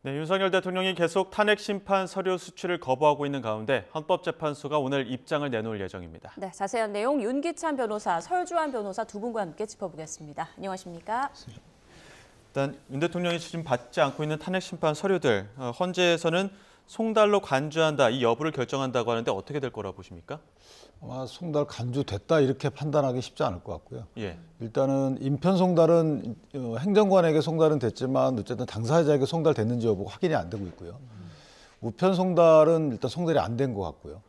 네, 윤석열 대통령이 계속 탄핵 심판 서류 수출을 거부하고 있는 가운데 헌법재판소가 오늘 입장을 내놓을 예정입니다. 네, 자세한 내용 윤기찬 변호사, 설주환 변호사 두 분과 함께 짚어보겠습니다. 안녕하십니까? 일단 윤 대통령이 지금 받지 않고 있는 탄핵 심판 서류들, 헌재에서는 송달로 간주한다, 이 여부를 결정한다고 하는데 어떻게 될 거라고 보십니까? 아마 송달 간주됐다 이렇게 판단하기 쉽지 않을 것 같고요. 예. 일단은 인편 송달은 행정관에게 송달은 됐지만 어쨌든 당사자에게 송달됐는지 여부 확인이 안 되고 있고요. 우편 송달은 일단 송달이 안 된 것 같고요.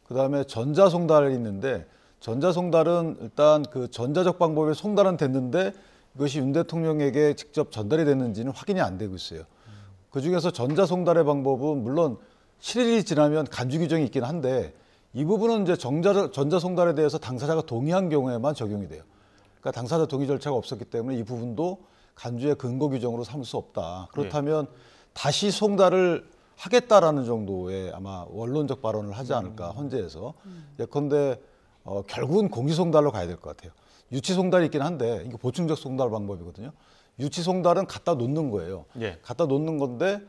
그다음에 전자 송달이 있는데 전자 송달은 일단 그 전자적 방법의 송달은 됐는데 이것이 윤 대통령에게 직접 전달이 됐는지는 확인이 안 되고 있어요. 그중에서 전자 송달의 방법은 물론 7일이 지나면 간주 규정이 있긴 한데 이 부분은 이제 전자 송달에 대해서 당사자가 동의한 경우에만 적용이 돼요. 그러니까 당사자 동의 절차가 없었기 때문에 이 부분도 간주의 근거 규정으로 삼을 수 없다. 그렇다면 다시 송달을 하겠다라는 정도의 아마 원론적 발언을 하지 않을까 헌재에서. 예컨대 결국은 공시 송달로 가야 될 것 같아요. 유치 송달이 있긴 한데 이게 보충적 송달 방법이거든요. 유치 송달은 갖다 놓는 거예요. 예. 갖다 놓는 건데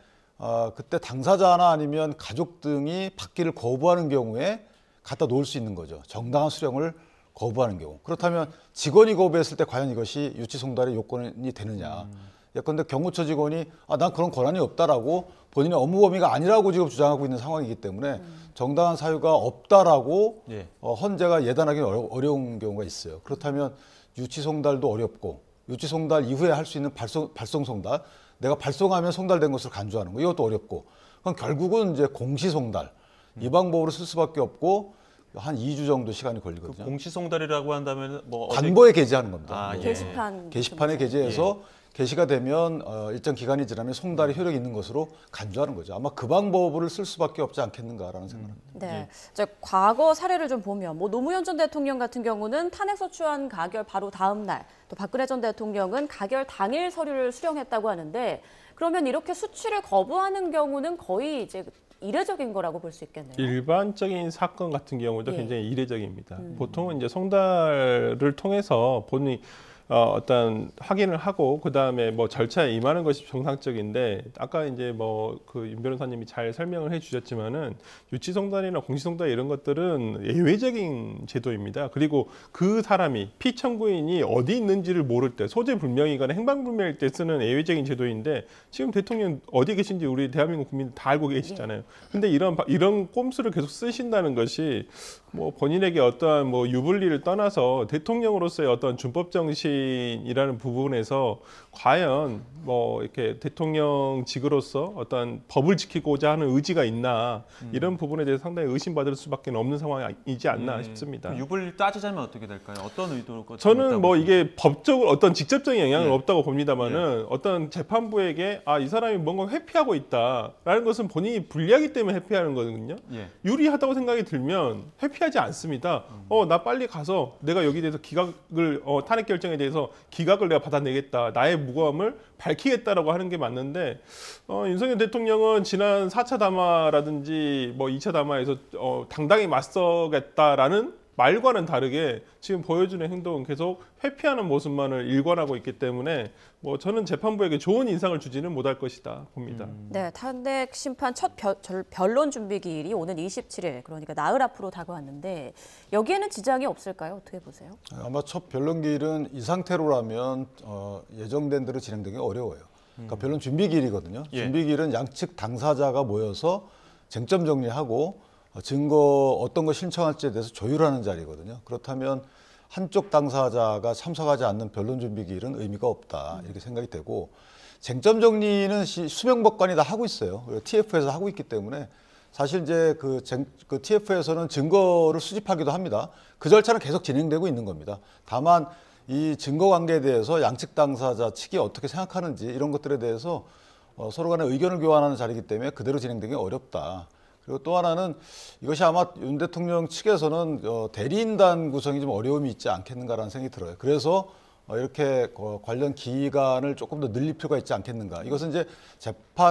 그때 당사자나 아니면 가족 등이 받기를 거부하는 경우에 갖다 놓을 수 있는 거죠. 정당한 수령을 거부하는 경우. 그렇다면 직원이 거부했을 때 과연 이것이 유치 송달의 요건이 되느냐. 예컨대 경호처 직원이 난 그런 권한이 없다라고 본인의 업무 범위가 아니라고 지금 주장하고 있는 상황이기 때문에 정당한 사유가 없다라고 헌재가 예단하기 어려운 경우가 있어요. 그렇다면 유치 송달도 어렵고 유치 송달 이후에 할 수 있는 발송 송달, 내가 발송하면 송달된 것으로 간주하는 거 이것도 어렵고 그럼 결국은 이제 공시 송달 이 방법으로 쓸 수밖에 없고 한 2주 정도 시간이 걸리거든요. 공시 송달이라고 한다면 뭐 관보에 게재하는 겁니다. 예. 게시판에 게재해서 게시가 되면 일정 기간이 지나면 송달이 효력이 있는 것으로 간주하는 거죠. 아마 그 방법을 쓸 수밖에 없지 않겠는가라는 생각합니다. 네, 이제 과거 사례를 좀 보면 노무현 전 대통령 같은 경우는 탄핵 소추안 가결 바로 다음 날, 또 박근혜 전 대통령은 가결 당일 서류를 수령했다고 하는데 그러면 이렇게 수취를 거부하는 경우는 거의 이제 이례적인 거라고 볼 수 있겠네요. 일반적인 사건 같은 경우도 굉장히 이례적입니다. 보통은 이제 송달을 통해서 본인이 어떤 확인을 하고 그 다음에 뭐 절차에 임하는 것이 정상적인데 아까 이제 뭐 그 윤 변호사님이 잘 설명을 해주셨지만은 유치송달이나 공시송달 이런 것들은 예외적인 제도입니다. 그리고 그 사람이 피청구인이 어디 있는지를 모를 때 소재 불명이거나 행방 불명일 때 쓰는 예외적인 제도인데 지금 대통령 어디 계신지 우리 대한민국 국민들 다 알고 계시잖아요. 근데 이런 꼼수를 계속 쓰신다는 것이 뭐 본인에게 어떠한 뭐 유불리를 떠나서 대통령으로서의 어떤 준법 정신이라는 부분에서 과연 뭐 이렇게 대통령직으로서 어떤 법을 지키고자 하는 의지가 있나 이런 부분에 대해서 상당히 의심받을 수밖에 없는 상황이지 않나 싶습니다. 유불리 따지자면 어떻게 될까요? 어떤 의도로? 저는 뭐 이게 법적으로 어떤 직접적인 영향은 없다고 봅니다만은 어떤 재판부에게 이 사람이 뭔가 회피하고 있다라는 것은 본인이 불리하기 때문에 회피하는 거거든요. 유리하다고 생각이 들면 회피하지 않습니다. 나 빨리 가서 내가 여기에 대해서 기각을 탄핵 결정에 대해서 기각을 내가 받아내겠다. 나의 무고함을 밝히겠다라고 하는 게 맞는데 윤석열 대통령은 지난 4차 담화라든지 뭐 2차 담화에서 당당히 맞서겠다라는 말과는 다르게 지금 보여주는 행동은 계속 회피하는 모습만을 일관하고 있기 때문에 뭐 저는 재판부에게 좋은 인상을 주지는 못할 것이다 봅니다. 네, 탄핵 심판 첫 변론 준비 기일이 오는 27일, 그러니까 나흘 앞으로 다가왔는데 여기에는 지장이 없을까요? 어떻게 보세요? 아마 첫 변론 기일은 이 상태로라면 예정된 대로 진행되기 어려워요. 그러니까 변론 준비 기일이거든요. 준비 기일은 양측 당사자가 모여서 쟁점 정리하고 증거 어떤 거 신청할지에 대해서 조율하는 자리거든요. 그렇다면 한쪽 당사자가 참석하지 않는 변론 준비 기일은 의미가 없다 이렇게 생각이 되고 쟁점 정리는 수명법관이 다 하고 있어요. TF에서 하고 있기 때문에 사실 이제 그 TF에서는 증거를 수집하기도 합니다. 그 절차는 계속 진행되고 있는 겁니다. 다만 이 증거 관계에 대해서 양측 당사자 측이 어떻게 생각하는지 이런 것들에 대해서 서로 간에 의견을 교환하는 자리이기 때문에 그대로 진행되기 어렵다. 그리고 또 하나는 이것이 아마 윤 대통령 측에서는 대리인단 구성이 좀 어려움이 있지 않겠는가라는 생각이 들어요. 그래서 이렇게 관련 기간을 조금 더 늘릴 필요가 있지 않겠는가. 이것은 이제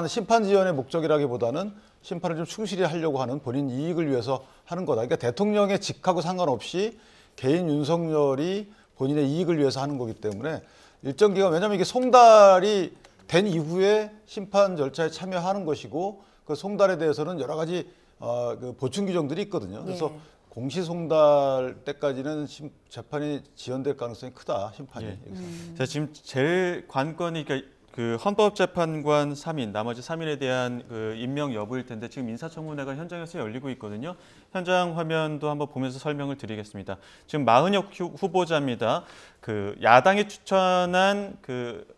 심판 지연의 목적이라기보다는 심판을 좀 충실히 하려고 하는 본인 이익을 위해서 하는 거다. 그러니까 대통령의 직하고 상관없이 개인 윤석열이 본인의 이익을 위해서 하는 거기 때문에 일정 기간, 왜냐하면 이게 송달이 된 이후에 심판 절차에 참여하는 것이고 그 송달에 대해서는 여러 가지 그 보충 규정들이 있거든요. 그래서 예. 공시 송달 때까지는 재판이 지연될 가능성이 크다. 심판이. 자, 지금 제일 관건이 그 헌법재판관 3인, 나머지 3인에 대한 그 임명 여부일 텐데 지금 인사청문회가 현장에서 열리고 있거든요. 현장 화면도 한번 보면서 설명을 드리겠습니다. 지금 마은혁 후보자입니다. 그 야당이 추천한 그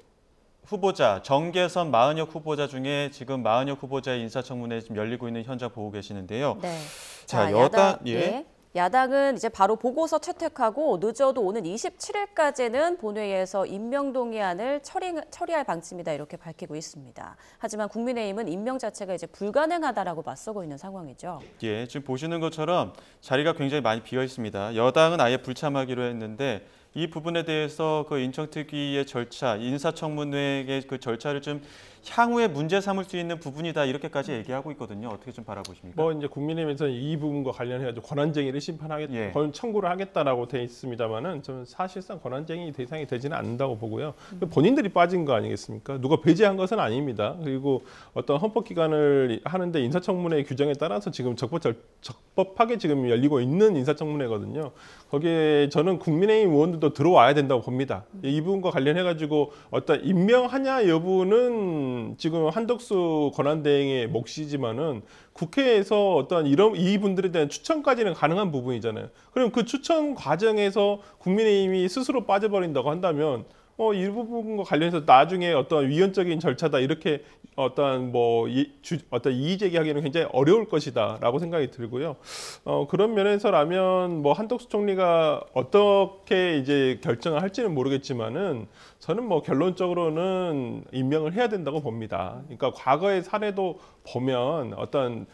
후보자, 정계선 마은혁 후보자 중에 지금 마은혁 후보자의 인사청문회 지금 열리고 있는 현장 보고 계시는데요. 네. 자, 여당, 예. 야당은 이제 바로 보고서 채택하고 늦어도 오는 27일까지는 본회의에서 임명 동의안을 처리할 방침이다 이렇게 밝히고 있습니다. 하지만 국민의힘은 임명 자체가 이제 불가능하다라고 맞서고 있는 상황이죠. 예, 지금 보시는 것처럼 자리가 굉장히 많이 비어 있습니다. 여당은 아예 불참하기로 했는데 이 부분에 대해서 그 인청특위의 절차, 인사청문회의 그 절차를 좀 향후에 문제 삼을 수 있는 부분이다 이렇게까지 얘기하고 있거든요. 어떻게 좀 바라보십니까? 뭐 이제 국민의힘에서는 이 부분과 관련해가지고 권한쟁의를 예. 청구를 하겠다라고 돼 있습니다만은 저는 사실상 권한쟁의 대상이 되지는 않는다고 보고요. 본인들이 빠진 거 아니겠습니까? 누가 배제한 것은 아닙니다. 그리고 어떤 헌법기관을 하는데 인사청문회 규정에 따라서 지금 적법하게 지금 열리고 있는 인사청문회거든요. 거기에 저는 국민의힘 의원들도 들어와야 된다고 봅니다. 이 부분과 관련해가지고 어떤 임명하냐 여부는 지금 한덕수 권한대행의 몫이지만은 국회에서 어떤 이 분들에 대한 추천까지는 가능한 부분이잖아요. 그럼 그 추천 과정에서 국민의힘이 스스로 빠져버린다고 한다면 이 부분과 관련해서 나중에 어떤 위헌적인 절차다 이렇게 어떤 어떤 이의 제기하기는 굉장히 어려울 것이다라고 생각이 들고요. 그런 면에서라면 한덕수 총리가 어떻게 이제 결정을 할지는 모르겠지만은 저는 결론적으로는 임명을 해야 된다고 봅니다. 그러니까 과거의 사례도 보면 어떤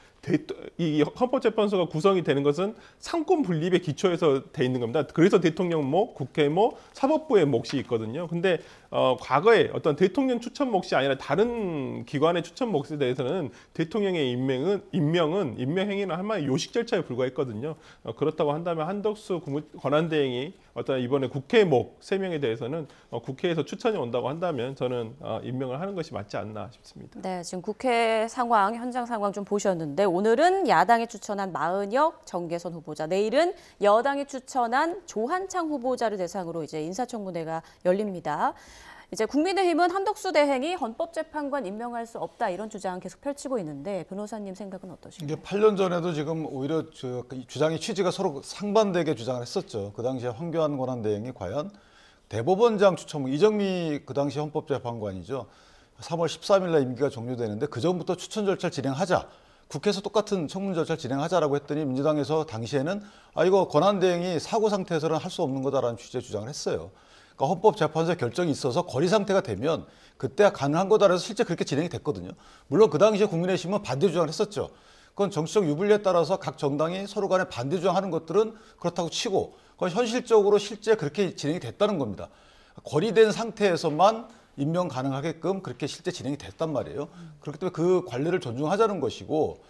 이 헌법재판소가 구성이 되는 것은 상권 분립의 기초에서 돼 있는 겁니다. 그래서 대통령 몫, 국회 몫, 사법부의 몫이 있거든요. 근데 과거에 어떤 대통령 추천 몫이 아니라 다른 기관의 추천 몫에 대해서는 대통령의 임명 행위는 한마디 요식 절차에 불과했거든요. 그렇다고 한다면 한덕수 권한대행이 어떤 이번에 국회 몫 3명에 대해서는 국회에서 추천이 온다고 한다면 저는 임명을 하는 것이 맞지 않나 싶습니다. 네, 지금 국회 상황, 현장 상황 좀 보셨는데 오늘은 야당이 추천한 마은혁, 정계선 후보자, 내일은 여당이 추천한 조한창 후보자를 대상으로 이제 인사청문회가 열립니다. 이제 국민의힘은 한덕수 대행이 헌법재판관 임명할 수 없다 이런 주장 계속 펼치고 있는데 변호사님 생각은 어떠신가요? 이게 8년 전에도 지금 오히려 주장의 취지가 서로 상반되게 주장을 했었죠. 그 당시에 황교안 권한대행이 과연 대법원장 추천, 이정미 그 당시 헌법재판관이죠. 3월 13일 날 임기가 종료되는데 그 전부터 추천 절차를 진행하자. 국회에서 똑같은 청문 절차를 진행하자라고 했더니 민주당에서 당시에는 이거 권한대행이 사고 상태에서는 할 수 없는 거다라는 취지의 주장을 했어요. 그러니까 헌법재판소의 결정이 있어서 거리 상태가 되면 그때 가능한 거다라서 실제 그렇게 진행이 됐거든요. 물론 그 당시에 국민의힘은 반대 주장을 했었죠. 그건 정치적 유불리에 따라서 각 정당이 서로 간에 반대 주장하는 것들은 그렇다고 치고 그건 현실적으로 실제 그렇게 진행이 됐다는 겁니다. 거리된 상태에서만 임명 가능하게끔 그렇게 실제 진행이 됐단 말이에요. 그렇기 때문에 그 관례를 존중하자는 것이고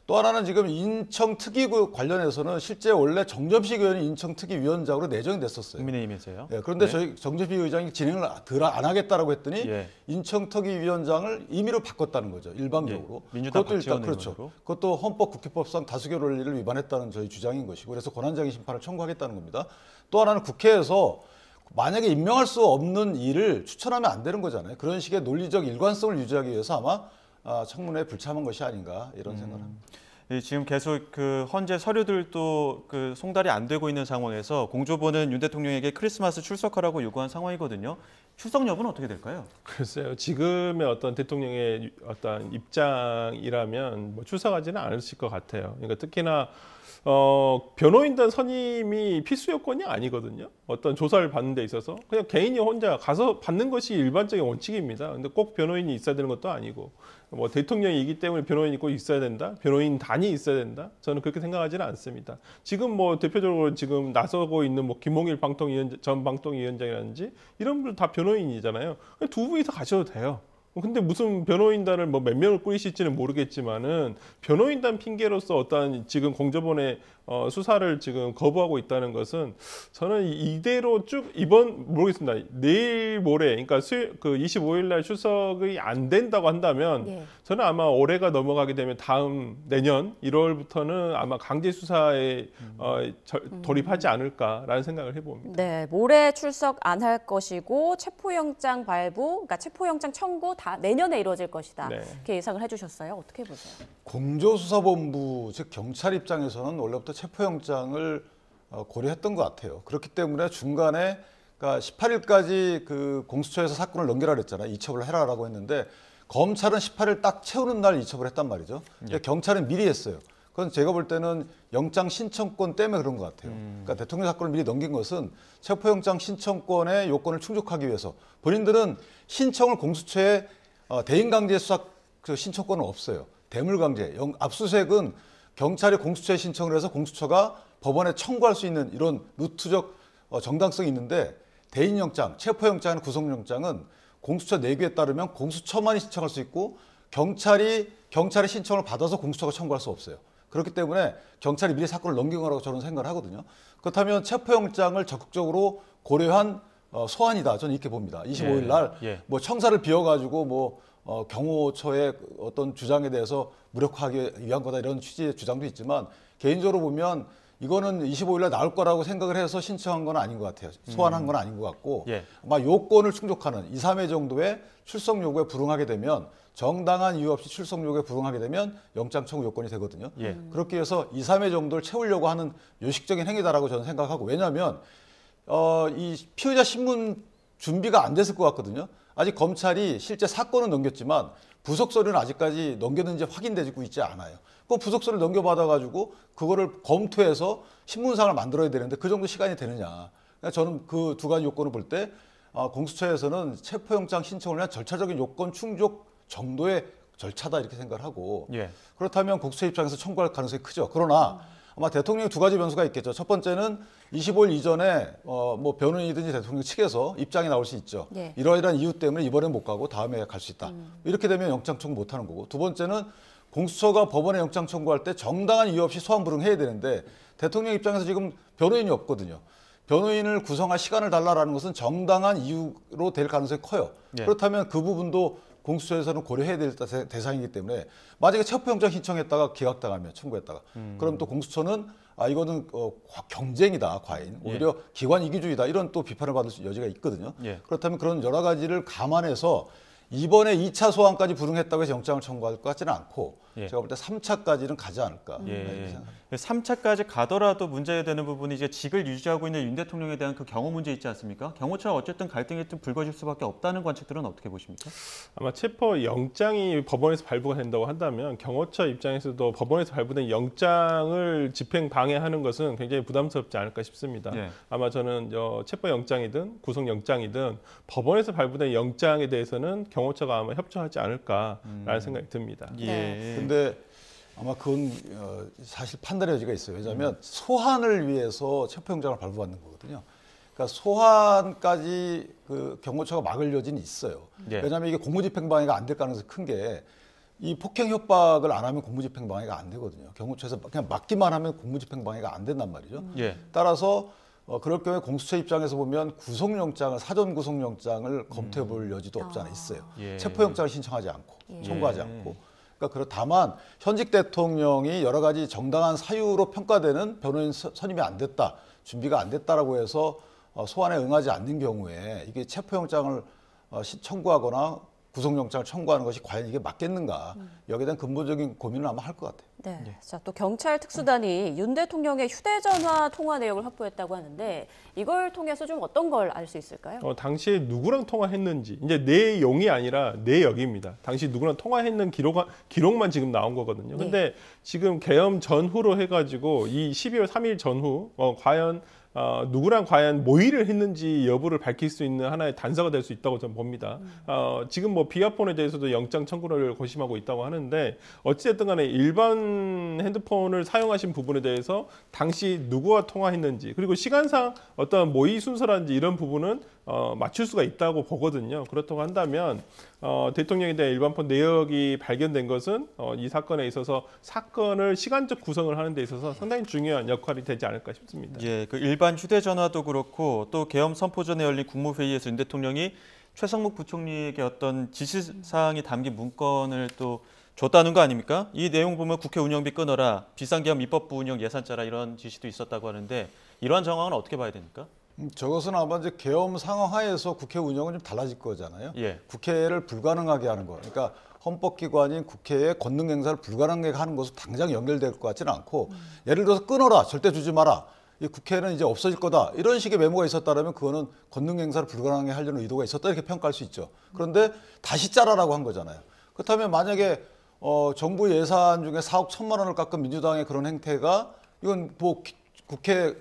또 하나는 지금 인청특위 관련해서는 실제 원래 정점식 의원이 인청특위위원장으로 내정이 됐었어요. 국민의힘에서요. 예, 그런데 네. 저희 정점식 의장이 진행을 안 하겠다라고 했더니 예. 인청특위위원장을 임의로 바꿨다는 거죠. 일방적으로. 예, 민주당 그것도 일단 박지원 그렇죠. 의원으로. 그것도 헌법 국회법상 다수결 원리를 위반했다는 저희 주장인 것이고 그래서 권한쟁의 심판을 청구하겠다는 겁니다. 또 하나는 국회에서 만약에 임명할 수 없는 일을 추천하면 안 되는 거잖아요. 그런 식의 논리적 일관성을 유지하기 위해서 아마 청문회에 불참한 것이 아닌가 이런 생각을 합니다. 지금 계속 그 헌재 서류들도 그 송달이 안 되고 있는 상황에서 공조보는 윤 대통령에게 크리스마스 출석하라고 요구한 상황이거든요. 출석 여부는 어떻게 될까요? 글쎄요. 지금의 어떤 대통령의 어떤 입장이라면 출석하지는 않으실 것 같아요. 그러니까 특히나 변호인단 선임이 필수 요건이 아니거든요. 어떤 조사를 받는 데 있어서 그냥 개인이 혼자 가서 받는 것이 일반적인 원칙입니다. 근데 꼭 변호인이 있어야 되는 것도 아니고 대통령이기 때문에 변호인이 꼭 있어야 된다. 변호인단이 있어야 된다. 저는 그렇게 생각하지는 않습니다. 지금 대표적으로 지금 나서고 있는 김홍일 전 방통위원장이라든지 이런 분들 다 변호인이잖아요. 두 분이서 가셔도 돼요. 근데 무슨 변호인단을 뭐 몇 명을 꾸리실지는 모르겠지만은 변호인단 핑계로서 어떠한 지금 공조본의 수사를 지금 거부하고 있다는 것은 저는 이대로 쭉 이번 모르겠습니다. 내일 모레 그러니까 그 25일 날 출석이 안 된다고 한다면 예. 저는 아마 올해가 넘어가게 되면 다음 내년 1월부터는 아마 강제 수사에 돌입하지 않을까라는 생각을 해봅니다. 네, 모레 출석 안 할 것이고 체포영장 발부, 그러니까 체포영장 청구 다 내년에 이루어질 것이다. 네. 이렇게 예상을 해주셨어요. 어떻게 보세요? 공조수사본부 즉 경찰 입장에서는 원래부터 체포영장을 고려했던 것 같아요. 그렇기 때문에 중간에 그러니까 18일까지 그 공수처에서 사건을 넘기라 그랬잖아요. 이첩을 해라라고 했는데 검찰은 18일 딱 채우는 날 이첩을 했단 말이죠. 근데 경찰은 미리 했어요. 그건 제가 볼 때는 영장 신청권 때문에 그런 것 같아요. 그러니까 대통령 사건을 미리 넘긴 것은 체포영장 신청권의 요건을 충족하기 위해서 본인들은 신청을 공수처에 대인강제 수사 그 신청권은 없어요. 대물강제, 압수수색은 경찰이 공수처에 신청을 해서 공수처가 법원에 청구할 수 있는 이런 루트적 정당성이 있는데 대인영장, 체포영장이나 구속영장은 공수처 내규에 따르면 공수처만이 신청할 수 있고 경찰의 신청을 받아서 공수처가 청구할 수 없어요. 그렇기 때문에 경찰이 미리 사건을 넘긴 거라고 저는 생각을 하거든요. 그렇다면 체포영장을 적극적으로 고려한 소환이다. 저는 이렇게 봅니다. 25일 날 뭐 청사를 비워가지고 뭐 경호처의 어떤 주장에 대해서 무력화하기 위한 거다 이런 취지의 주장도 있지만 개인적으로 보면 이거는 25일 날 나올 거라고 생각을 해서 신청한 건 아닌 것 같아요. 소환한 건 아닌 것 같고 아마 요건을 충족하는 2, 3회 정도의 출석 요구에 불응하게 되면 정당한 이유 없이 출석 요구에 불응하게 되면 영장 청구 요건이 되거든요. 그렇게 해서 2, 3회 정도를 채우려고 하는 요식적인 행위다라고 저는 생각하고 왜냐하면 이 피의자 신문 준비가 안 됐을 것 같거든요. 아직 검찰이 실제 사건은 넘겼지만 부속 서류는 아직까지 넘겼는지 확인되고 있지 않아요. 그 부속 서류를 넘겨받아가지고 그거를 검토해서 신문상을 만들어야 되는데 그 정도 시간이 되느냐. 그러니까 저는 그 두 가지 요건을 볼 때 공수처에서는 체포영장 신청을 위한 절차적인 요건 충족 정도의 절차다 이렇게 생각을 하고 그렇다면 공수처 입장에서 청구할 가능성이 크죠. 그러나 아마 대통령이 두 가지 변수가 있겠죠. 첫 번째는 25일 이전에 뭐 변호인이든지 대통령 측에서 입장이 나올 수 있죠. 이러이러한 이유 때문에 이번엔 못 가고 다음에 갈 수 있다. 이렇게 되면 영장 청구 못 하는 거고 두 번째는 공수처가 법원에 영장 청구할 때 정당한 이유 없이 소환 불응해야 되는데 대통령 입장에서 지금 변호인이 없거든요. 변호인을 구성할 시간을 달라라는 것은 정당한 이유로 될 가능성이 커요. 그렇다면 그 부분도 공수처에서는 고려해야 될 대상이기 때문에 만약에 체포영장 신청했다가 기각당하면 청구했다가 그럼 또 공수처는 이거는 경쟁이다 과잉 오히려 기관 이기주의다 이런 또 비판을 받을 여지가 있거든요. 그렇다면 그런 여러 가지를 감안해서 이번에 2차 소환까지 불응했다고 해서 영장을 청구할 것 같지는 않고 제가 볼 때 3차까지는 가지 않을까. 3차까지 가더라도 문제가 되는 부분이 이제 직을 유지하고 있는 윤 대통령에 대한 그 경호 문제 있지 않습니까? 경호처가 어쨌든 갈등이 좀 불거질 수밖에 없다는 관측들은 어떻게 보십니까? 아마 체포 영장이 법원에서 발부가 된다고 한다면 경호처 입장에서도 법원에서 발부된 영장을 집행 방해하는 것은 굉장히 부담스럽지 않을까 싶습니다. 아마 저는 체포 영장이든 구속 영장이든 법원에서 발부된 영장에 대해서는 경호처가 아마 협조하지 않을까라는 생각이 듭니다. 근데 아마 그건 사실 판단의 여지가 있어요. 왜냐하면 소환을 위해서 체포영장을 발부받는 거거든요. 그러니까 소환까지 그 경호처가 막을 여지는 있어요. 왜냐하면 이게 공무집행방해가 안 될 가능성이 큰 게 이 폭행 협박을 안 하면 공무집행방해가 안 되거든요. 경호처에서 그냥 막기만 하면 공무집행방해가 안 된단 말이죠. 따라서 그럴 경우에 공수처 입장에서 보면 구속영장을 사전 구속영장을 검토해 볼 여지도 없지 않아 있어요. 체포영장을 신청하지 않고 청구하지 않고. 그러니까 다만 현직 대통령이 여러 가지 정당한 사유로 평가되는 변호인 선임이 안 됐다, 준비가 안 됐다라고 해서 소환에 응하지 않는 경우에 이게 체포영장을 청구하거나 구속영장을 청구하는 것이 과연 이게 맞겠는가? 여기에 대한 근본적인 고민을 아마 할 것 같아요. 자, 또 경찰 특수단이 윤 대통령의 휴대전화 통화 내역을 확보했다고 하는데 이걸 통해서 좀 어떤 걸 알 수 있을까요? 당시에 누구랑 통화했는지 이제 내용이 아니라 내역입니다. 당시 누구랑 통화했는 기록만 지금 나온 거거든요. 근데 지금 계엄 전후로 해가지고 이 12월 3일 전후 과연 누구랑 과연 모의를 했는지 여부를 밝힐 수 있는 하나의 단서가 될 수 있다고 저는 봅니다. 지금 뭐 비아폰에 대해서도 영장 청구를 고심하고 있다고 하는데 어찌됐든 간에 일반 핸드폰을 사용하신 부분에 대해서 당시 누구와 통화했는지 그리고 시간상 어떤 모의 순서라든지 이런 부분은 맞출 수가 있다고 보거든요. 그렇다고 한다면 대통령에 대한 일반폰 내역이 발견된 것은 이 사건에 있어서 사건을 시간적 구성을 하는 데 있어서 상당히 중요한 역할이 되지 않을까 싶습니다. 예, 그 일반 휴대전화도 그렇고 또 계엄 선포 전에 열린 국무회의에서 윤 대통령이 최성목 부총리에게 어떤 지시사항이 담긴 문건을 또 줬다는 거 아닙니까? 이 내용 보면 국회 운영비 끊어라, 비상계엄 입법부 운영 예산 짜라 이런 지시도 있었다고 하는데 이러한 정황은 어떻게 봐야 됩니까? 저것은 아마 이제 계엄 상황 하에서 국회 운영은 좀 달라질 거잖아요. 예. 국회를 불가능하게 하는 거. 그러니까 헌법기관인 국회의 권능 행사를 불가능하게 하는 것은 당장 연결될 것 같지는 않고 예를 들어서 끊어라, 절대 주지 마라. 이 국회는 이제 없어질 거다. 이런 식의 메모가 있었다면 그거는 권능 행사를 불가능하게 하려는 의도가 있었다 이렇게 평가할 수 있죠. 그런데 다시 짜라라고 한 거잖아요. 그렇다면 만약에 정부 예산 중에 4억 1천만 원을 깎은 민주당의 그런 행태가 이건 뭐 국회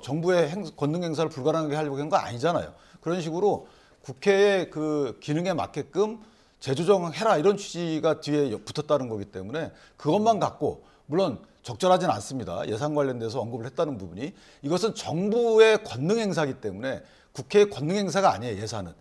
정부의 권능 행사를 불가능하게 하려고 하는 거 아니잖아요. 그런 식으로 국회의 그 기능에 맞게끔 재조정해라 이런 취지가 뒤에 붙었다는 거기 때문에 그것만 갖고 물론 적절하진 않습니다. 예산 관련돼서 언급을 했다는 부분이 이것은 정부의 권능 행사이기 때문에 국회의 권능 행사가 아니에요. 예산은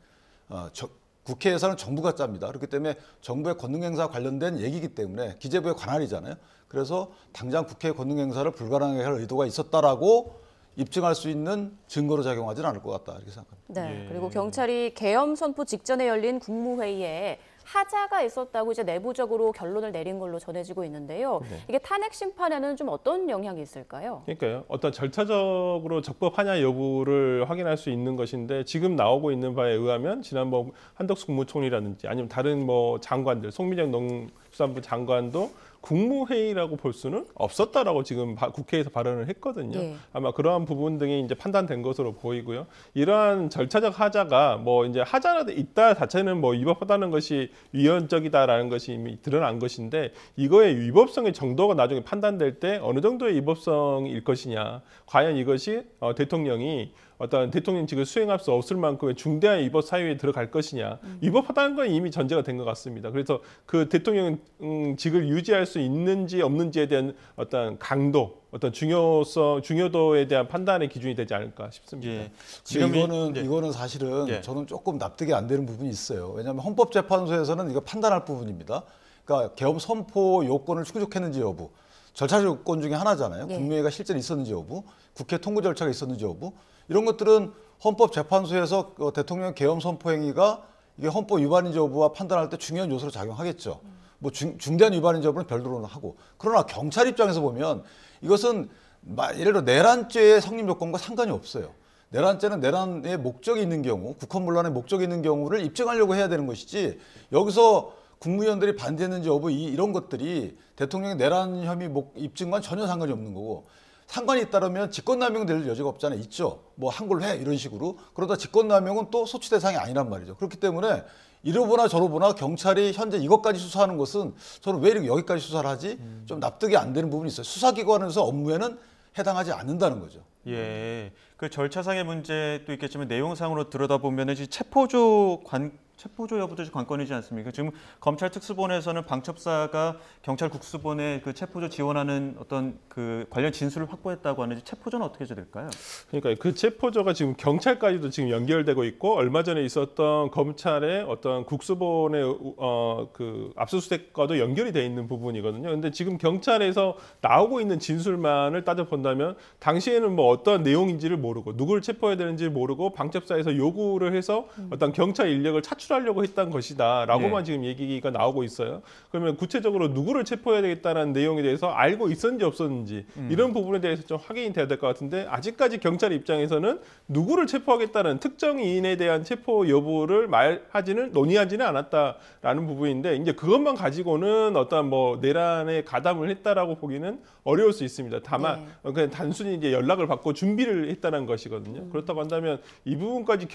국회 예산은 정부가 짭니다. 그렇기 때문에 정부의 권능 행사 관련된 얘기이기 때문에 기재부의 관할이잖아요. 그래서 당장 국회의 권능 행사를 불가능하게 할 의도가 있었다라고 입증할 수 있는 증거로 작용하지는 않을 것 같다 이렇게 생각합니다. 네. 예. 그리고 경찰이 계엄 선포 직전에 열린 국무회의에 하자가 있었다고 이제 내부적으로 결론을 내린 걸로 전해지고 있는데요. 네. 이게 탄핵 심판에는 좀 어떤 영향이 있을까요? 그러니까요. 어떤 절차적으로 적법하냐 여부를 확인할 수 있는 것인데 지금 나오고 있는 바에 의하면 지난번 한덕수 국무총리라든지 아니면 다른 뭐 장관들, 송민정 농수산부 장관도 국무회의라고 볼 수는 없었다라고 지금 국회에서 발언을 했거든요. 예. 아마 그러한 부분 등이 이제 판단된 것으로 보이고요. 이러한 절차적 하자가 뭐 이제 하자가 있다 자체는 뭐 위법하다는 것이 위헌적이다라는 것이 이미 드러난 것인데 이거의 위법성의 정도가 나중에 판단될 때 어느 정도의 위법성일 것이냐, 과연 이것이 대통령이 어떤 대통령직을 수행할 수 없을 만큼의 중대한 위법 사유에 들어갈 것이냐. 위법하다는 건 이미 전제가 된 것 같습니다. 그래서 그 대통령직을 유지할 수 있는지 없는지에 대한 어떤 강도, 어떤 중요도에 대한 판단의 기준이 되지 않을까 싶습니다. 예. 지금 예. 이거는 사실은 예. 저는 조금 납득이 안 되는 부분이 있어요. 왜냐하면 헌법재판소에서는 이거 판단할 부분입니다. 그러니까 계엄 선포 요건을 충족했는지 여부, 절차 요건 중에 하나잖아요. 예. 국무회의가 실제로 있었는지 여부, 국회 통보 절차가 있었는지 여부, 이런 것들은 헌법재판소에서 대통령 계엄 선포 행위가 이게 헌법 위반인지 여부와 판단할 때 중요한 요소로 작용하겠죠. 뭐 중대한 위반인지 여부는 별도로는 하고. 그러나 경찰 입장에서 보면 이것은 예를 들어 내란죄의 성립 요건과 상관이 없어요. 내란죄는 내란의 목적이 있는 경우, 국헌문란의 목적이 있는 경우를 입증하려고 해야 되는 것이지 여기서 국무위원들이 반대했는지 여부 이런 것들이 대통령의 내란 혐의 입증과는 전혀 상관이 없는 거고 상관이 있다면 직권남용 될 여지가 없잖아요. 있죠. 뭐 한 걸로 해 이런 식으로. 그러다 직권남용은 또 소치 대상이 아니란 말이죠. 그렇기 때문에 이러보나 저러보나 경찰이 현재 이것까지 수사하는 것은 저는 왜 이렇게 여기까지 수사를 하지? 좀 납득이 안 되는 부분이 있어요. 수사기관에서 업무에는 해당하지 않는다는 거죠. 예, 그 절차상의 문제도 있겠지만 내용상으로 들여다보면 체포조 여부도 관건이지 않습니까? 지금 검찰 특수본에서는 방첩사가 경찰 국수본에 그 체포조 지원하는 어떤 그 관련 진술을 확보했다고 하는데 체포조는 어떻게 해야 될까요? 그러니까 그 체포조가 지금 경찰까지도 지금 연결되고 있고 얼마 전에 있었던 검찰의 어떤 국수본의 그 압수수색과도 연결이 돼 있는 부분이거든요. 그런데 지금 경찰에서 나오고 있는 진술만을 따져 본다면 당시에는 뭐 어떤 내용인지를 모르고 누구를 체포해야 되는지 모르고 방첩사에서 요구를 해서 어떤 경찰 인력을 차출하려고 했던 것이다라고만 네. 지금 얘기가 나오고 있어요. 그러면 구체적으로 누구를 체포해야 되겠다는 내용에 대해서 알고 있었는지 없었는지 이런 부분에 대해서 좀 확인이 돼야 될 것 같은데 아직까지 경찰 입장에서는 누구를 체포하겠다는 특정인에 대한 체포 여부를 논의하지는 않았다라는 부분인데 이제 그것만 가지고는 어떤 뭐 내란에 가담을 했다라고 보기는 어려울 수 있습니다. 다만 그냥 단순히 이제 연락을 받고 준비를 했다는 것이거든요. 그렇다고 한다면 이 부분까지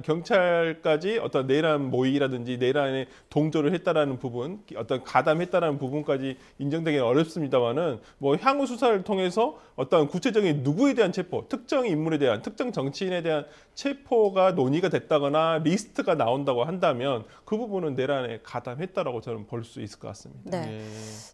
경찰까지 어떤 내란 모의라든지 내란에 동조를 했다라는 부분, 어떤 가담했다라는 부분까지 인정되기는 어렵습니다만은 뭐 향후 수사를 통해서 어떤 구체적인 누구에 대한 체포, 특정 인물에 대한 특정 정치인에 대한 체포가 논의가 됐다거나 리스트가 나온다고 한다면 그 부분은 내란에 가담했다라고 저는 볼 수 있을 것 같습니다. 네. 예.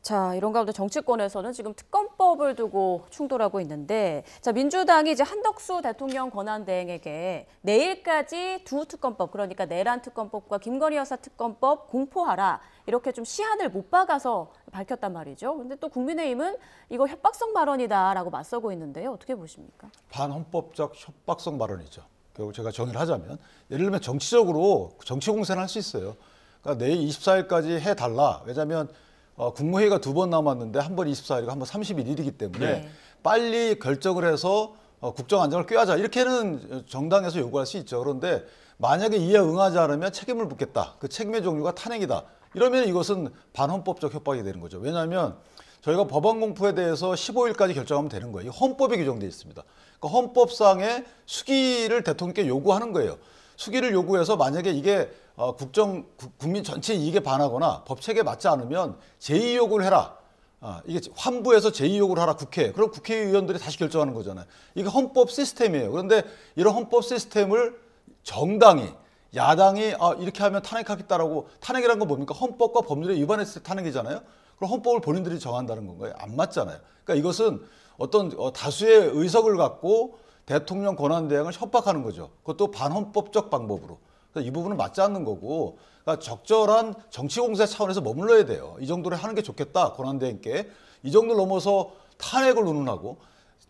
자, 이런 가운데 정치권에서는 지금 특검법을 두고 충돌하고 있는데 네, 자 민주당이 이제 한덕수 대통령 권한대행에게 내일까지 두 특검법, 그러니까 내란 특검법과 김건희 여사 특검법 공포하라 이렇게 좀 시한을 못 박아서 밝혔단 말이죠. 근데 또 국민의힘은 이거 협박성 발언이다라고 맞서고 있는데요. 어떻게 보십니까? 반헌법적 협박성 발언이죠. 결국 제가 정의를 하자면 예를 들면 정치적으로 정치 공세는 할 수 있어요. 그러니까 내일 24일까지 해달라. 왜냐하면 국무회의가 2번 남았는데 한 번 24일이고 한 번 31일이기 때문에 네. 빨리 결정을 해서 국정 안정을 꾀하자. 이렇게는 정당에서 요구할 수 있죠. 그런데 만약에 이에 응하지 않으면 책임을 묻겠다. 그 책임의 종류가 탄핵이다. 이러면 이것은 반헌법적 협박이 되는 거죠. 왜냐하면 저희가 법안 공포에 대해서 15일까지 결정하면 되는 거예요. 이 헌법에 규정되어 있습니다. 그러니까 헌법상의 수기를 대통령께 요구하는 거예요. 수기를 요구해서 만약에 이게 국민 전체 이익에 반하거나 법 체계에 맞지 않으면 제2 요구를 해라. 이게 환부해서 제2 요구를 하라 국회. 그럼 국회의원들이 다시 결정하는 거잖아요. 이게 헌법 시스템이에요. 그런데 이런 헌법 시스템을 정당이 야당이 이렇게 하면 탄핵하겠다라고 탄핵이란 건 뭡니까? 헌법과 법률에 위반했을 때 탄핵이잖아요. 그럼 헌법을 본인들이 정한다는 건가요? 안 맞잖아요. 그러니까 이것은 어떤 다수의 의석을 갖고 대통령 권한대행을 협박하는 거죠. 그것도 반헌법적 방법으로. 그래서 이 부분은 맞지 않는 거고, 그러니까 적절한 정치 공세 차원에서 머물러야 돼요. 이 정도로 하는 게 좋겠다, 권한대행께. 이 정도를 넘어서 탄핵을 논의하고,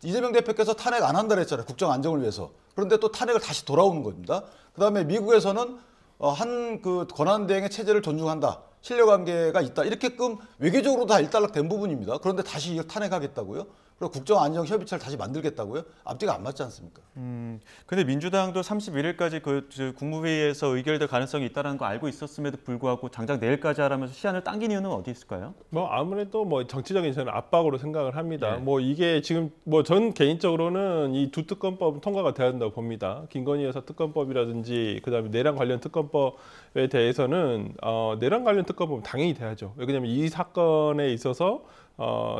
이재명 대표께서 탄핵 안 한다 그랬잖아요. 국정 안정을 위해서. 그런데 또 탄핵을 다시 돌아오는 겁니다. 그다음에 미국에서는 한 그 권한대행의 체제를 존중한다. 신뢰관계가 있다. 이렇게끔 외교적으로 다 일단락된 부분입니다. 그런데 다시 이걸 탄핵하겠다고요? 그리고 국정안정협의체를 다시 만들겠다고요? 앞뒤가 안 맞지 않습니까? 근데 민주당도 31일까지 국무회의에서 의결될 가능성이 있다는 거 알고 있었음에도 불구하고 당장 내일까지 하라면서 시한을 당긴 이유는 어디 있을까요? 뭐 아무래도 뭐 정치적인 저는 압박으로 생각을 합니다. 네. 뭐 이게 지금 뭐 전 개인적으로는 이 두 특검법은 통과가 돼야 된다고 봅니다. 김건희 여사 특검법이라든지 그다음에 내란 관련 특검법에 대해서는 내란 관련 특검법은 당연히 돼야죠. 왜냐하면 이 사건에 있어서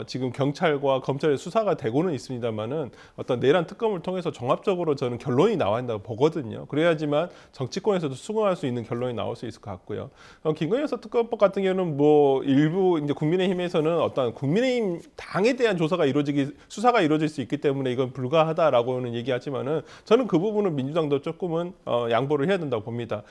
지금 경찰과 검찰의 수사가 되고는 있습니다만은 어떤 내란 특검을 통해서 종합적으로 저는 결론이 나와야 한다고 보거든요. 그래야지만 정치권에서도 수긍할 수 있는 결론이 나올 수 있을 것 같고요. 김건희 여사 특검법 같은 경우는 뭐 일부 이제 국민의힘에서는 어떤 국민의힘 당에 대한 수사가 이루어질 수 있기 때문에 이건 불가하다라고는 얘기하지만은 저는 그 부분은 민주당도 조금은 양보를 해야 된다고 봅니다.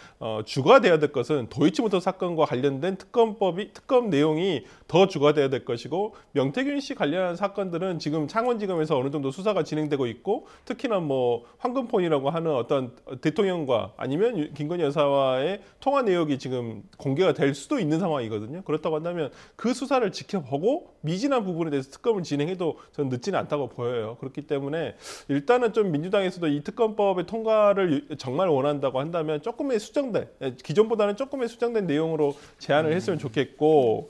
주가 돼야 될 것은 도이치모터 사건과 관련된 특검 내용이 더 주가 돼야 될 것이고 명태균 씨 관련한 사건들은 지금 창원지검에서 어느 정도 수사가 진행되고 있고 특히나 뭐 황금폰이라고 하는 어떤 대통령과 아니면 김건희 여사와의 통화 내역이 지금 공개가 될 수도 있는 상황이거든요. 그렇다고 한다면 그 수사를 지켜보고 미진한 부분에 대해서 특검을 진행해도 저는 늦지는 않다고 보여요. 그렇기 때문에 일단은 좀 민주당에서도 이 특검법의 통과를 정말 원한다고 한다면 조금의 수정된 기존보다는 조금의 수정된 내용으로 제안을 했으면 좋겠고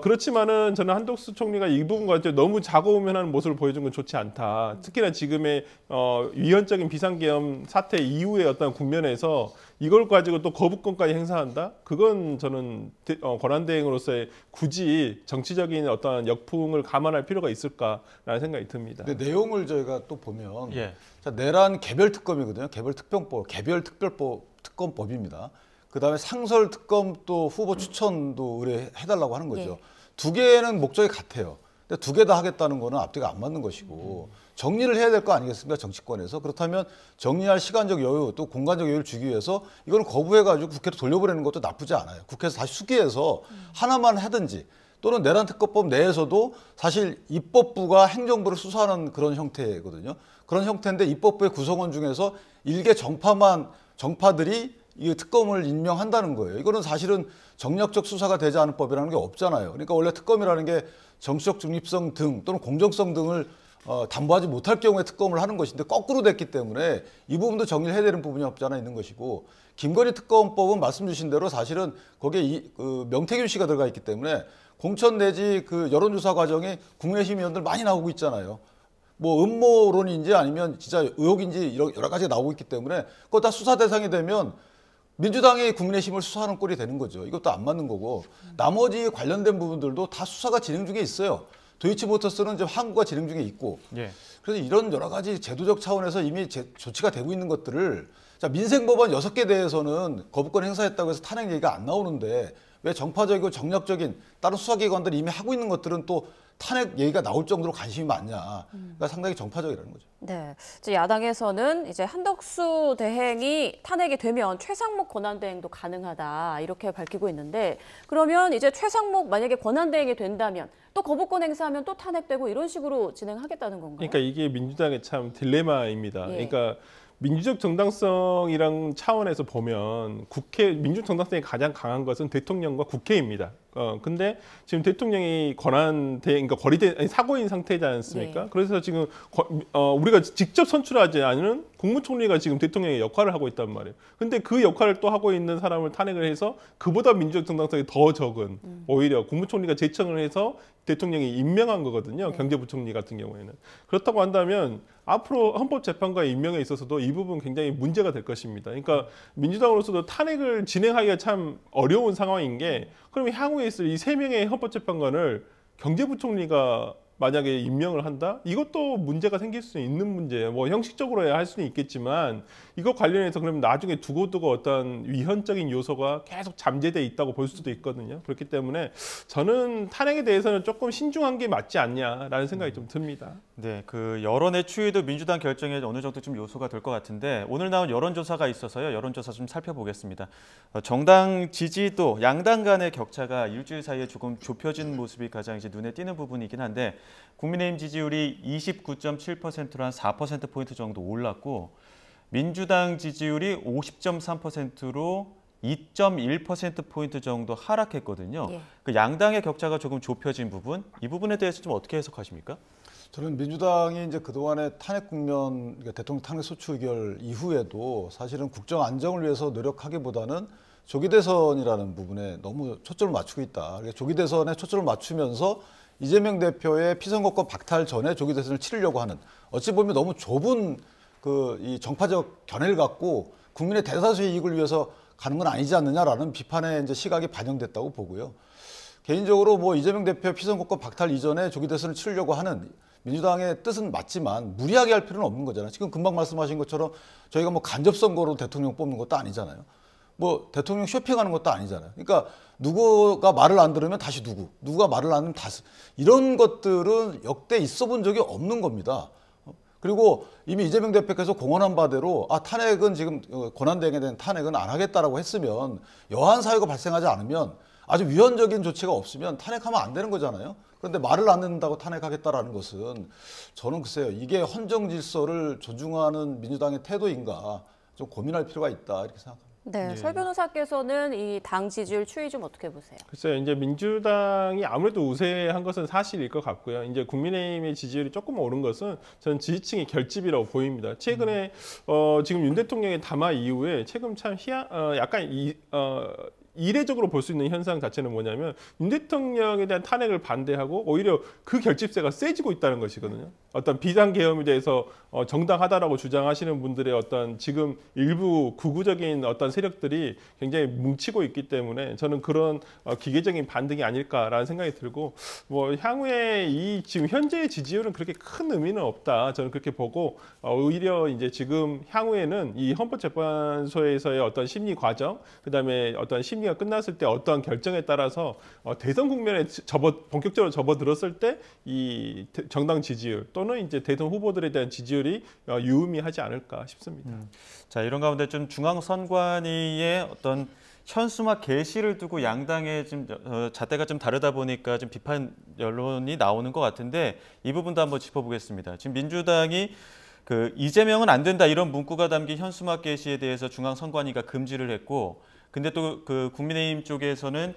그렇지만은 저는 한덕수 총리가 이 부분과 너무 자고우면하는 모습을 보여준 건 좋지 않다. 특히나 지금의 위헌적인 비상계엄 사태 이후의 어떤 국면에서 이걸 가지고 또 거부권까지 행사한다? 그건 저는 권한대행으로서의 굳이 정치적인 어떤 역풍을 감안할 필요가 있을까라는 생각이 듭니다. 근데 내용을 저희가 또 보면 예. 자, 내란 개별 특검이거든요. 개별 특검법입니다. 그다음에 상설 특검 또 후보 추천도 의뢰해달라고 하는 거죠. 예. 두 개는 목적이 같아요. 근데 두 개 다 하겠다는 거는 앞뒤가 안 맞는 것이고 정리를 해야 될 거 아니겠습니까? 정치권에서. 그렇다면 정리할 시간적 여유 또 공간적 여유를 주기 위해서 이걸 거부해가지고 국회로 돌려보내는 것도 나쁘지 않아요. 국회에서 다시 수기해서 하나만 하든지 또는 내란 특검법 내에서도 사실 입법부가 행정부를 수사하는 그런 형태거든요. 그런 형태인데 입법부의 구성원 중에서 일개 정파들이 이 특검을 임명한다는 거예요. 이거는 사실은 정략적 수사가 되지 않은 법이라는 게 없잖아요. 그러니까 원래 특검이라는 게 정치적 중립성 등 또는 공정성 등을 담보하지 못할 경우에 특검을 하는 것인데 거꾸로 됐기 때문에 이 부분도 정리를 해야 되는 부분이 없지 않아 있는 것이고 김건희 특검법은 말씀 주신 대로 사실은 거기에 명태균 씨가 들어가 있기 때문에 공천 내지 그 여론조사 과정에 국내 시민위원들 많이 나오고 있잖아요. 뭐 음모론인지 아니면 진짜 의혹인지 여러 가지가 나오고 있기 때문에 그거 다 수사 대상이 되면 민주당이 국민의힘을 수사하는 꼴이 되는 거죠. 이것도 안 맞는 거고 나머지 관련된 부분들도 다 수사가 진행 중에 있어요. 도이치모터스는 이제 항구가 진행 중에 있고 예. 그래서 이런 여러 가지 제도적 차원에서 이미 조치가 되고 있는 것들을 자 민생법안 6개 대해서는 거부권 행사했다고 해서 탄핵 얘기가 안 나오는데 왜 정파적이고 정략적인 다른 수사기관들이 이미 하고 있는 것들은 또 탄핵 얘기가 나올 정도로 관심이 많냐. 그러니까 상당히 정파적이라는 거죠. 네, 이제 야당에서는 이제 한덕수 대행이 탄핵이 되면 최상목 권한대행도 가능하다 이렇게 밝히고 있는데 그러면 이제 최상목 만약에 권한대행이 된다면 또 거부권 행사하면 또 탄핵되고 이런 식으로 진행하겠다는 건가요? 그러니까 이게 민주당의 참 딜레마입니다. 예. 그러니까 민주적 정당성이랑 차원에서 보면 민주적 정당성이 가장 강한 것은 대통령과 국회입니다. 근데 지금 대통령이 그러니까 사고인 상태지 않습니까? 네. 그래서 지금 우리가 직접 선출하지 않은 국무총리가 지금 대통령의 역할을 하고 있단 말이에요. 근데 그 역할을 또 하고 있는 사람을 탄핵을 해서 그보다 민주적 정당성이 더 적은 오히려 국무총리가 제청을 해서 대통령이 임명한 거거든요. 네. 경제부총리 같은 경우에는. 그렇다고 한다면 앞으로 헌법재판관 임명에 있어서도 이 부분 굉장히 문제가 될 것입니다. 그러니까 민주당으로서도 탄핵을 진행하기가 참 어려운 상황인 게 그러면 향후에 있을 이 3명의 헌법재판관을 경제부총리가 만약에 임명을 한다? 이것도 문제가 생길 수 있는 문제예요. 뭐 형식적으로 할 수는 있겠지만 이거 관련해서 그러면 나중에 두고두고 어떤 위헌적인 요소가 계속 잠재돼 있다고 볼 수도 있거든요. 그렇기 때문에 저는 탄핵에 대해서는 조금 신중한 게 맞지 않냐라는 생각이 좀 듭니다. 네, 그 여론의 추이도 민주당 결정에 어느 정도 좀 요소가 될 것 같은데 오늘 나온 여론조사가 있어서요. 여론조사 좀 살펴보겠습니다. 정당 지지도 양당 간의 격차가 일주일 사이에 조금 좁혀진 모습이 가장 이제 눈에 띄는 부분이긴 한데 국민의힘 지지율이 29.7%로 한 4%포인트 정도 올랐고 민주당 지지율이 50.3%로 2.1%포인트 정도 하락했거든요. 예. 그 양당의 격차가 조금 좁혀진 부분, 이 부분에 대해서 좀 어떻게 해석하십니까? 저는 민주당이 이제 그동안의 탄핵 국면, 그러니까 대통령 탄핵 소추 의결 이후에도 사실은 국정 안정을 위해서 노력하기보다는 조기 대선이라는 부분에 너무 초점을 맞추고 있다. 그러니까 조기 대선에 초점을 맞추면서 이재명 대표의 피선거권 박탈 전에 조기 대선을 치르려고 하는 어찌 보면 너무 좁은 이 정파적 견해를 갖고 국민의 대다수의 이익을 위해서 가는 건 아니지 않느냐라는 비판의 이제 시각이 반영됐다고 보고요. 개인적으로 뭐 이재명 대표 피선거권 박탈 이전에 조기 대선을 치르려고 하는 민주당의 뜻은 맞지만 무리하게 할 필요는 없는 거잖아요. 지금 금방 말씀하신 것처럼 저희가 뭐 간접 선거로 대통령 뽑는 것도 아니잖아요. 뭐 대통령 쇼핑하는 것도 아니잖아요. 그러니까 누구가 말을 안 들으면 다시 누구가 말을 안 하면 다시 이런 것들은 역대 있어 본 적이 없는 겁니다. 그리고 이미 이재명 대표께서 공언한 바대로 탄핵은 지금 권한대행에 대한 탄핵은 안 하겠다라고 했으면 여한 사유가 발생하지 않으면 아주 위헌적인 조치가 없으면 탄핵하면 안 되는 거잖아요. 그런데 말을 안 듣는다고 탄핵하겠다라는 것은 저는 글쎄요. 이게 헌정 질서를 존중하는 민주당의 태도인가 좀 고민할 필요가 있다 이렇게 생각합니다. 네, 예. 설 변호사께서는 이 당 지지율 추이 좀 어떻게 보세요? 글쎄요, 이제 민주당이 아무래도 우세한 것은 사실일 것 같고요. 이제 국민의힘의 지지율이 조금 오른 것은 저는 지지층의 결집이라고 보입니다. 최근에 지금 윤 대통령의 담화 이후에 최근 참 약간 이례적으로 볼 수 있는 현상 자체는 뭐냐면 윤 대통령에 대한 탄핵을 반대하고 오히려 그 결집세가 세지고 있다는 것이거든요. 어떤 비상계엄에 대해서 정당하다라고 주장하시는 분들의 어떤 지금 일부 극우적인 어떤 세력들이 굉장히 뭉치고 있기 때문에 저는 그런 기계적인 반등이 아닐까라는 생각이 들고 뭐 향후에 이 지금 현재의 지지율은 그렇게 큰 의미는 없다. 저는 그렇게 보고 오히려 이제 지금 향후에는 이 헌법재판소에서의 어떤 심리 과정, 그다음에 어떤 심리가 끝났을 때 어떠한 결정에 따라서 대선 국면에 본격적으로 접어들었을 때 이 정당 지지율 또는 이제 대선 후보들에 대한 지지율이 유의미하지 않을까 싶습니다. 자, 이런 가운데 좀 중앙선관위의 어떤 현수막 게시를 두고 양당의 좀 잣대가 좀 다르다 보니까 좀 비판 여론이 나오는 것 같은데 이 부분도 한번 짚어보겠습니다. 지금 민주당이 그 이재명은 안 된다 이런 문구가 담긴 현수막 게시에 대해서 중앙선관위가 금지를 했고, 근데 또 그 국민의힘 쪽에서는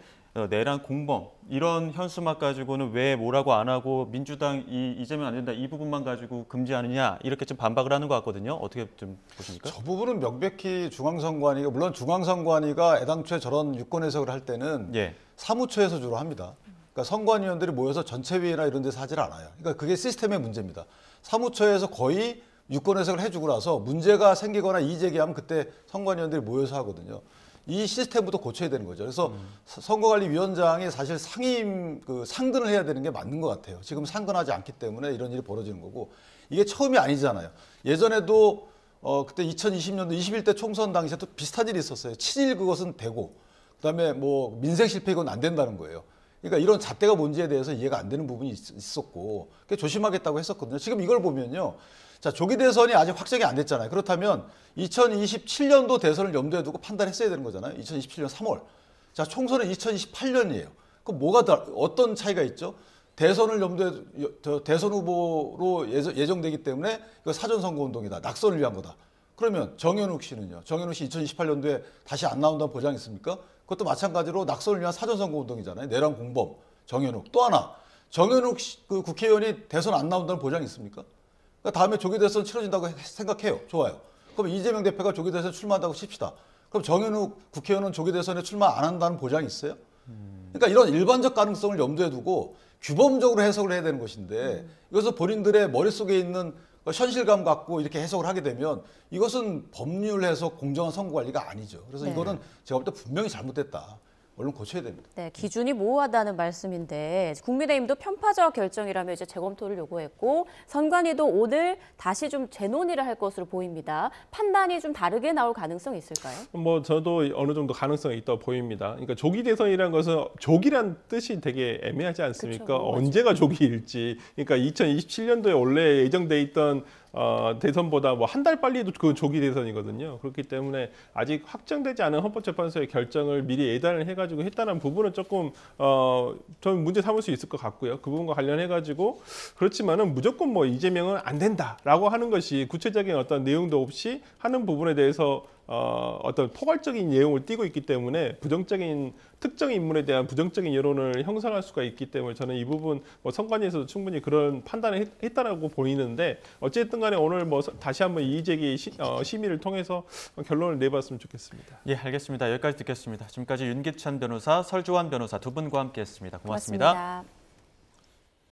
내란 공범 이런 현수막 가지고는 왜 뭐라고 안 하고 민주당 이재명 안 된다 이 부분만 가지고 금지하느냐 이렇게 좀 반박을 하는 것 같거든요. 어떻게 좀 보십니까? 저 부분은 명백히 중앙선관위가 물론 중앙선관위가 애당초에 저런 유권 해석을 할 때는 예. 사무처에서 주로 합니다. 그러니까 선관위원들이 모여서 전체회의나 이런 데서 하질 않아요. 그러니까 그게 시스템의 문제입니다. 사무처에서 거의 유권 해석을 해주고 나서 문제가 생기거나 이의 제기하면 그때 선관위원들이 모여서 하거든요. 이 시스템부터 고쳐야 되는 거죠. 그래서 선거관리위원장이 사실 상근을 해야 되는 게 맞는 것 같아요. 지금 상근하지 않기 때문에 이런 일이 벌어지는 거고 이게 처음이 아니잖아요. 예전에도 그때 2020년도 21대 총선 당시에도 비슷한 일이 있었어요. 친일 그것은 되고 그다음에 뭐 민생 실패 이건 안 된다는 거예요. 그러니까 이런 잣대가 뭔지에 대해서 이해가 안 되는 부분이 있었고 조심하겠다고 했었거든요. 지금 이걸 보면요. 자, 조기 대선이 아직 확정이 안 됐잖아요. 그렇다면 2027년도 대선을 염두에 두고 판단했어야 되는 거잖아요. 2027년 3월. 자, 총선은 2028년이에요. 그럼 어떤 차이가 있죠? 대선 후보로 예정되기 때문에 이거 사전선거운동이다. 낙선을 위한 거다. 그러면 정현욱 씨는요? 정현욱 씨 2028년도에 다시 안 나온다는 보장이 있습니까? 그것도 마찬가지로 낙선을 위한 사전선거운동이잖아요. 내란 공범, 정현욱. 또 하나, 정현욱 그 국회의원이 대선 안 나온다는 보장이 있습니까? 그러니까 다음에 조기 대선 치러진다고 생각해요. 좋아요. 그럼 이재명 대표가 조기 대선에 출마한다고 칩시다. 그럼 정현욱 국회의원은 조기 대선에 출마 안 한다는 보장이 있어요? 그러니까 이런 일반적 가능성을 염두에 두고 규범적으로 해석을 해야 되는 것인데 이것을 본인들의 머릿속에 있는 현실감 갖고 이렇게 해석을 하게 되면 이것은 법률 해석 공정한 선거 관리가 아니죠. 그래서 네. 이거는 제가 볼 때 분명히 잘못됐다. 얼른 고쳐야 됩니다. 네, 기준이 모호하다는 말씀인데 국민의힘도 편파적 결정이라며 이제 재검토를 요구했고 선관위도 오늘 다시 좀 재논의를 할 것으로 보입니다. 판단이 좀 다르게 나올 가능성이 있을까요? 뭐 저도 어느 정도 가능성이 있다고 보입니다. 그러니까 조기 대선이라는 것은 조기란 뜻이 되게 애매하지 않습니까? 그쵸, 언제가 조기일지. 그러니까 2027년도에 원래 예정돼 있던 대선보다 뭐 한 달 빨리도 그 조기 대선이거든요. 그렇기 때문에 아직 확정되지 않은 헌법재판소의 결정을 미리 예단을 해가지고 했다는 부분은 조금 저는 문제 삼을 수 있을 것 같고요. 그 부분과 관련해가지고 그렇지만은 무조건 뭐 이재명은 안 된다라고 하는 것이 구체적인 어떤 내용도 없이 하는 부분에 대해서 어떤 포괄적인 내용을 띠고 있기 때문에 부정적인 특정 인물에 대한 부정적인 여론을 형성할 수가 있기 때문에 저는 이 부분 뭐 선관위에서도 충분히 그런 판단을 했다라고 보이는데 어쨌든 간에 오늘 뭐 다시 한번 이의제기 심의를 통해서 결론을 내봤으면 좋겠습니다. 예, 알겠습니다. 여기까지 듣겠습니다. 지금까지 윤기찬 변호사, 설주환 변호사 두 분과 함께했습니다. 고맙습니다. 고맙습니다.